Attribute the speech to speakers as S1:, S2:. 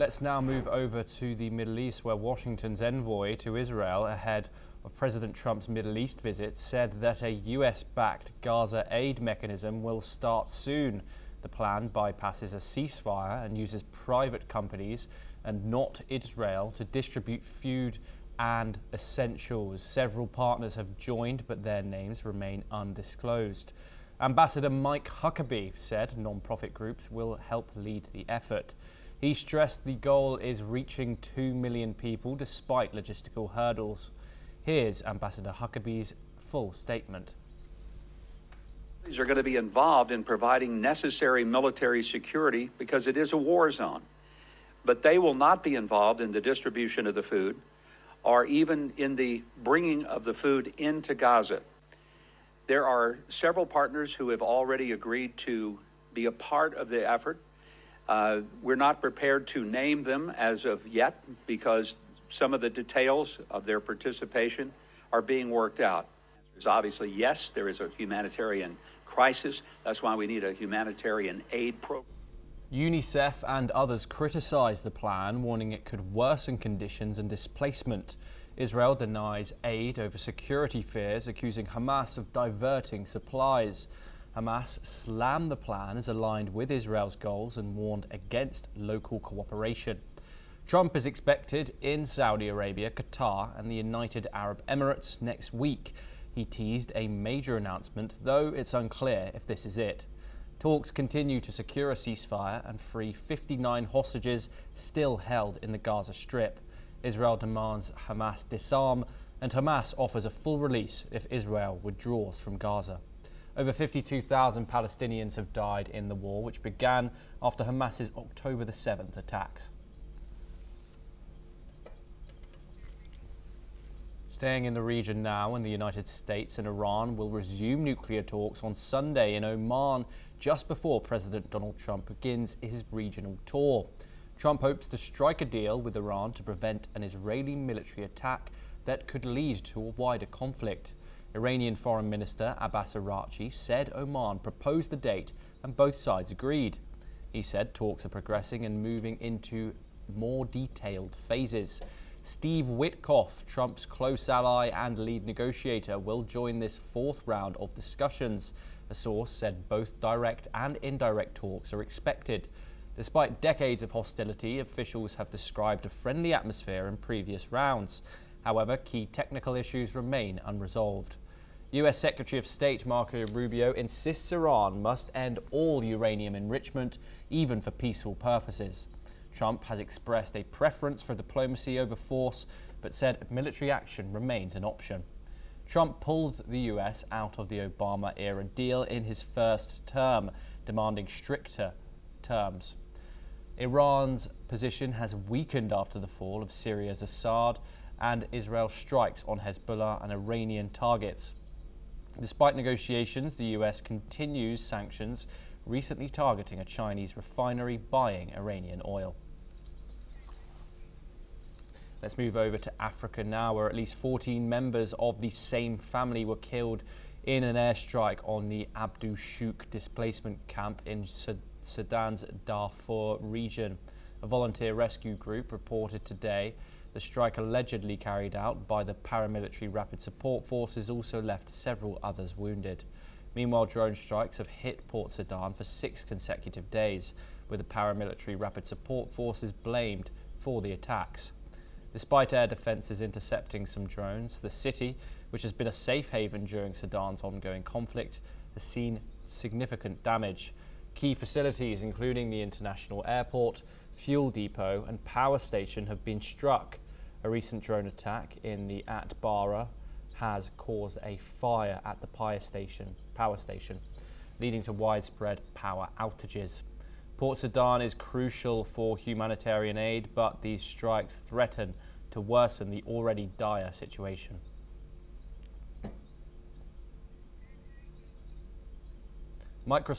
S1: Let's now move over to the Middle East, where Washington's envoy to Israel ahead of President Trump's Middle East visit said that a US-backed Gaza aid mechanism will start soon. The plan bypasses a ceasefire and uses private companies and not Israel to distribute food and essentials. Several partners have joined, but their names remain undisclosed. Ambassador Mike Huckabee said non-profit groups will help lead the effort. He stressed the goal is reaching 2 million people despite logistical hurdles. Here's Ambassador Huckabee's full statement.
S2: These are going to be involved in providing necessary military security because it is a war zone. But they will not be involved in the distribution of the food or even in the bringing of the food into Gaza. There are several partners who have already agreed to be a part of the effort. We're not prepared to name them as of yet because some of the details of their participation are being worked out. There's obviously, yes, there is a humanitarian crisis. That's why we need a humanitarian aid program.
S1: UNICEF and others criticized the plan, warning it could worsen conditions and displacement. Israel denies aid over security fears, accusing Hamas of diverting supplies. Hamas slammed the plan as aligned with Israel's goals and warned against local cooperation. Trump is expected in Saudi Arabia, Qatar and the United Arab Emirates next week. He teased a major announcement, though it's unclear if this is it. Talks continue to secure a ceasefire and free 59 hostages still held in the Gaza Strip. Israel demands Hamas disarm, and Hamas offers a full release if Israel withdraws from Gaza. Over 52,000 Palestinians have died in the war, which began after Hamas's October the 7th attacks. Staying in the region now, and the United States and Iran will resume nuclear talks on Sunday in Oman, just before President Donald Trump begins his regional tour. Trump hopes to strike a deal with Iran to prevent an Israeli military attack that could lead to a wider conflict. Iranian Foreign Minister Abbas Araghchi said Oman proposed the date and both sides agreed. He said talks are progressing and moving into more detailed phases. Steve Witkoff, Trump's close ally and lead negotiator, will join this fourth round of discussions. A source said both direct and indirect talks are expected. Despite decades of hostility, officials have described a friendly atmosphere in previous rounds. However, key technical issues remain unresolved. US Secretary of State Marco Rubio insists Iran must end all uranium enrichment, even for peaceful purposes. Trump has expressed a preference for diplomacy over force, but said military action remains an option. Trump pulled the US out of the Obama-era deal in his first term, demanding stricter terms. Iran's position has weakened after the fall of Syria's Assad and Israel strikes on Hezbollah and Iranian targets. Despite negotiations, the US continues sanctions, recently targeting a Chinese refinery buying Iranian oil. Let's move over to Africa now, where at least 14 members of the same family were killed in an airstrike on the Abdu Shouk displacement camp in Sudan's Darfur region. A volunteer rescue group reported today the strike allegedly carried out by the paramilitary Rapid Support Forces also left several others wounded. Meanwhile, drone strikes have hit Port Sudan for 6 consecutive days, with the paramilitary Rapid Support Forces blamed for the attacks. Despite air defences intercepting some drones, the city, which has been a safe haven during Sudan's ongoing conflict, has seen significant damage. Key facilities, including the international airport, fuel depot and power station, have been struck. A recent drone attack in the Atbara has caused a fire at the power station, leading to widespread power outages. Port Sudan is crucial for humanitarian aid, but these strikes threaten to worsen the already dire situation. Microsoft